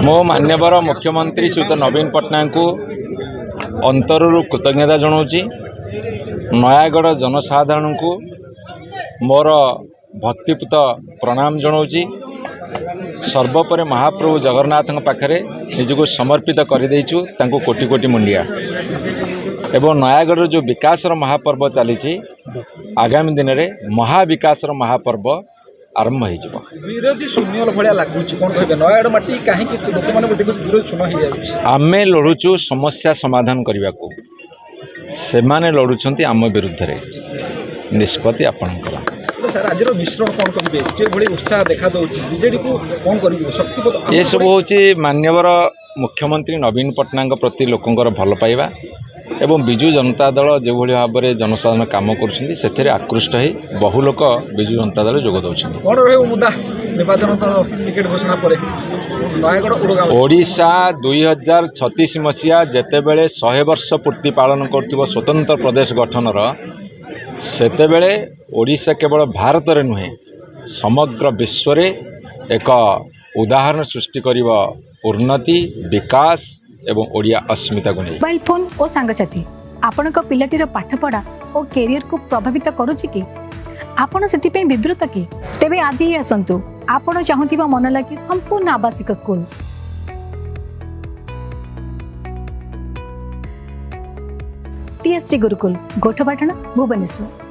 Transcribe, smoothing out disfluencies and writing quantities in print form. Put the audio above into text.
मो मान्यवर मुख्यमंत्री श्रीयुत नवीन पट्टनायक को अंतरु कृतज्ञता जनाऊँगी। नयागढ़ जनसाधारण को मोर भक्तिपूत प्रणाम जनाऊँगी। सर्वोपरि महाप्रभु जगन्नाथ पाखरे निजको समर्पित करदेचु तांको कोटि कोटि मुंडिया। एवं नयागढ़ जो विकास महापर्व चली आगामी दिन में महाविकास महापर्व आरंभ हो। विरोधी शून्य भाया लगुच कौन कहे नयागढ़ माटी कहीं लोक मैंने विरोध शून्य हो। आमे लड़ुचु समस्या समाधान करने को, से माने लड़ुंट आम विरुद्ध रे। निष्पत्ति आपणकर राज्यर मिश्रण कौन करेंगे जो भाई उत्साह देखा बीजेडी को कौन कर शक्ति। ये सब हूँ मान्यवर मुख्यमंत्री नवीन पट्टनायक प्रति लोकंर भल पाइबा एवं विजु जनता दल जो भाव में जनसाधारण काम कर आकृष्ट हो बहु लोक विजु जनता दल जोग दौरान। कौन रहे मुद्दा निर्वाचन टिकेट घोषणा पर ओडिशा 2036 मसीहा जेतेबेले 100 वर्ष पूर्ति पालन कर स्वतंत्र प्रदेश गठनर सेतेबेले ओडिशा केवल भारत रे नुहे समग्र विश्व रे एक उदाहरण सृष्टि करिबा उन्नति विकास एवं ओडिया अस्मिता को नहीं। मोबाइल फोन और सांगसाथी आपण पिलाटीर पाठपढ़ा और कैरियर को प्रभावित करुच्ची कि आपण से विवृत कि तेबे आज ही आसतु आपण चाहूबा मन लगी संपूर्ण आवासिक स्कूल TSG गुरुकुल गोठपाटण भुवनेश्वर।